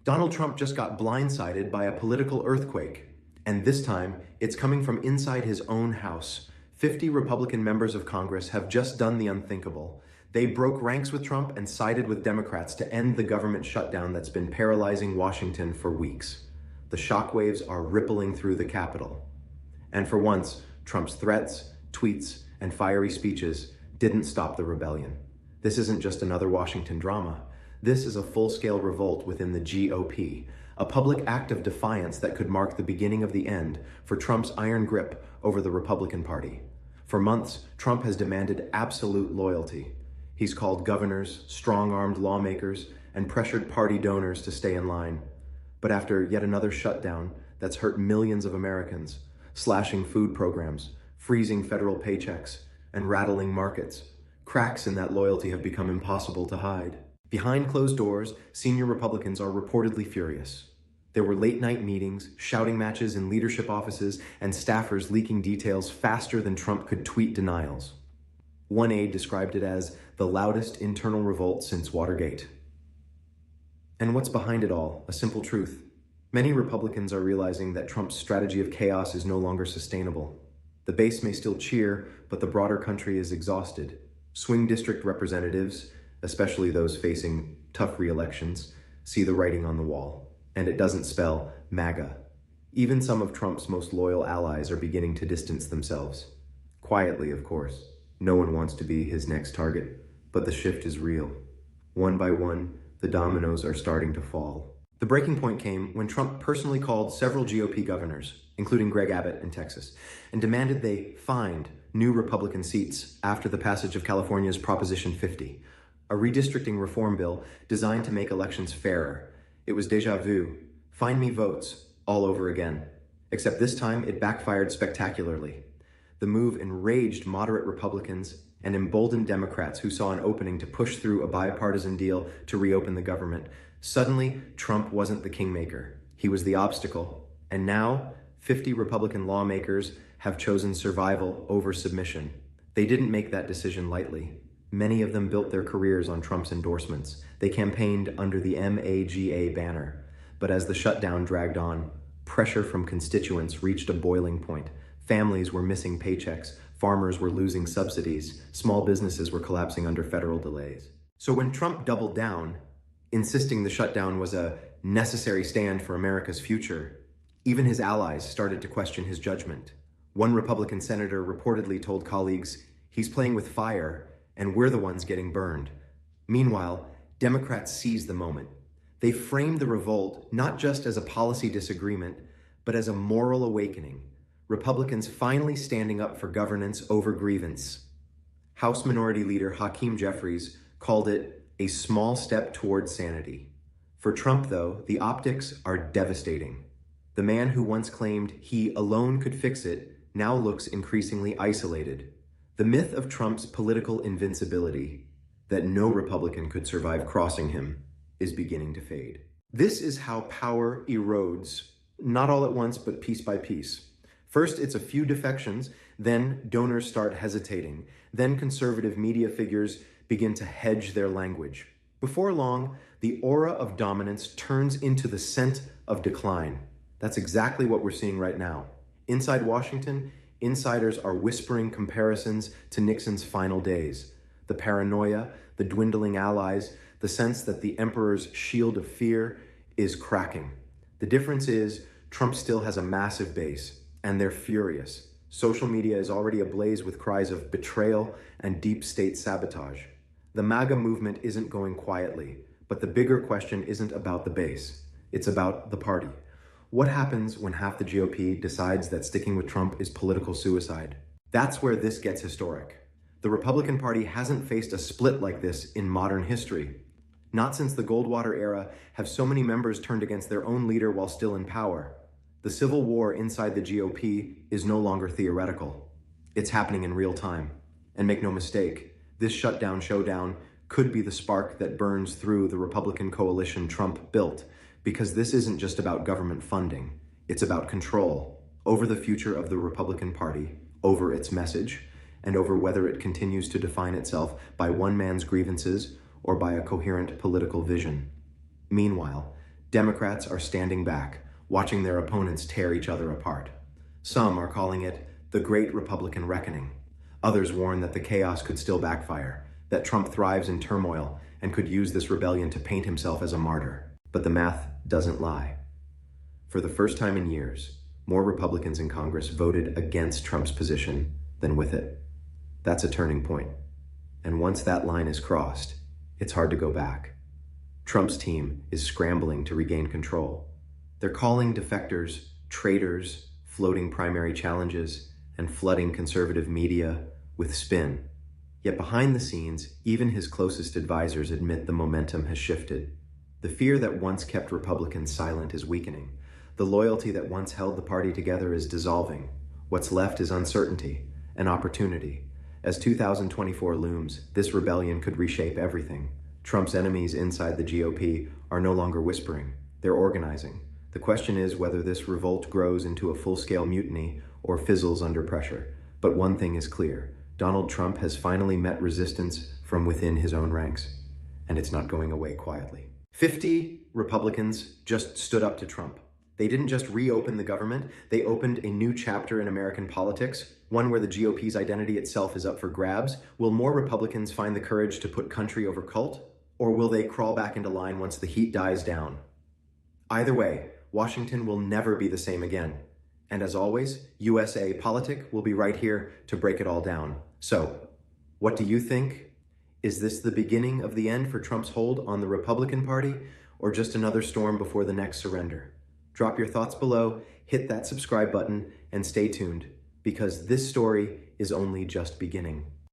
Donald Trump just got blindsided by a political earthquake, and this time it's coming from inside his own house. 50 Republican members of Congress have just done the unthinkable. They broke ranks with Trump and sided with Democrats to end the government shutdown that's been paralyzing Washington for weeks. The shockwaves are rippling through the Capitol. And for once, Trump's threats, tweets, and fiery speeches didn't stop the rebellion. This isn't just another Washington drama. This is a full-scale revolt within the GOP, a public act of defiance that could mark the beginning of the end for Trump's iron grip over the Republican Party. For months, Trump has demanded absolute loyalty. He's called governors, strong-armed lawmakers, and pressured party donors to stay in line. But after yet another shutdown that's hurt millions of Americans, slashing food programs, freezing federal paychecks, and rattling markets, cracks in that loyalty have become impossible to hide. Behind closed doors, senior Republicans are reportedly furious. There were late-night meetings, shouting matches in leadership offices, and staffers leaking details faster than Trump could tweet denials. One aide described it as the loudest internal revolt since Watergate. And what's behind it all? A simple truth. Many Republicans are realizing that Trump's strategy of chaos is no longer sustainable. The base may still cheer, but the broader country is exhausted. Swing district representatives, especially those facing tough re-elections, see the writing on the wall. And it doesn't spell MAGA. Even some of Trump's most loyal allies are beginning to distance themselves. Quietly, of course. No one wants to be his next target, but the shift is real. One by one, the dominoes are starting to fall. The breaking point came when Trump personally called several GOP governors, including Greg Abbott in Texas, and demanded they find new Republican seats after the passage of California's Proposition 50, a redistricting reform bill designed to make elections fairer. It was déjà vu, find me votes, all over again. Except this time, it backfired spectacularly. The move enraged moderate Republicans and emboldened Democrats who saw an opening to push through a bipartisan deal to reopen the government. Suddenly, Trump wasn't the kingmaker. He was the obstacle. And now, 50 Republican lawmakers have chosen survival over submission. They didn't make that decision lightly. Many of them built their careers on Trump's endorsements. They campaigned under the MAGA banner. But as the shutdown dragged on, pressure from constituents reached a boiling point. Families were missing paychecks, farmers were losing subsidies, small businesses were collapsing under federal delays. So when Trump doubled down, insisting the shutdown was a necessary stand for America's future, even his allies started to question his judgment. One Republican senator reportedly told colleagues, "He's playing with fire, and we're the ones getting burned." Meanwhile, Democrats seized the moment. They framed the revolt not just as a policy disagreement, but as a moral awakening. Republicans finally standing up for governance over grievance. House Minority Leader Hakeem Jeffries called it a small step toward sanity. For Trump, though, the optics are devastating. The man who once claimed he alone could fix it now looks increasingly isolated. The myth of Trump's political invincibility, that no Republican could survive crossing him, is beginning to fade. This is how power erodes, not all at once, but piece by piece. First, it's a few defections, then donors start hesitating, then conservative media figures begin to hedge their language. Before long, the aura of dominance turns into the scent of decline. That's exactly what we're seeing right now. Inside Washington, insiders are whispering comparisons to Nixon's final days. The paranoia, the dwindling allies, the sense that the emperor's shield of fear is cracking. The difference is Trump still has a massive base, and they're furious. Social media is already ablaze with cries of betrayal and deep state sabotage. The MAGA movement isn't going quietly, but the bigger question isn't about the base. It's about the party. What happens when half the GOP decides that sticking with Trump is political suicide? That's where this gets historic. The Republican Party hasn't faced a split like this in modern history. Not since the Goldwater era have so many members turned against their own leader while still in power. The civil war inside the GOP is no longer theoretical. It's happening in real time. And make no mistake, this showdown could be the spark that burns through the Republican coalition Trump built, because this isn't just about government funding. It's about control over the future of the Republican Party, over its message, and over whether it continues to define itself by one man's grievances or by a coherent political vision. Meanwhile, Democrats are standing back, watching their opponents tear each other apart. Some are calling it the Great Republican Reckoning. Others warn that the chaos could still backfire, that Trump thrives in turmoil and could use this rebellion to paint himself as a martyr. But the math doesn't lie. For the first time in years, more Republicans in Congress voted against Trump's position than with it. That's a turning point. And once that line is crossed, it's hard to go back. Trump's team is scrambling to regain control. They're calling defectors traitors, floating primary challenges, and flooding conservative media with spin. Yet behind the scenes, even his closest advisors admit the momentum has shifted. The fear that once kept Republicans silent is weakening. The loyalty that once held the party together is dissolving. What's left is uncertainty, an opportunity. As 2024 looms, this rebellion could reshape everything. Trump's enemies inside the GOP are no longer whispering. They're organizing. The question is whether this revolt grows into a full-scale mutiny or fizzles under pressure. But one thing is clear. Donald Trump has finally met resistance from within his own ranks, and it's not going away quietly. 50 Republicans just stood up to Trump. They didn't just reopen the government, they opened a new chapter in American politics, one where the GOP's identity itself is up for grabs. Will more Republicans find the courage to put country over cult? Or will they crawl back into line once the heat dies down? Either way, Washington will never be the same again. And as always, USA POLITIC will be right here to break it all down. So, what do you think? Is this the beginning of the end for Trump's hold on the Republican Party, or just another storm before the next surrender? Drop your thoughts below, hit that subscribe button, and stay tuned, because this story is only just beginning.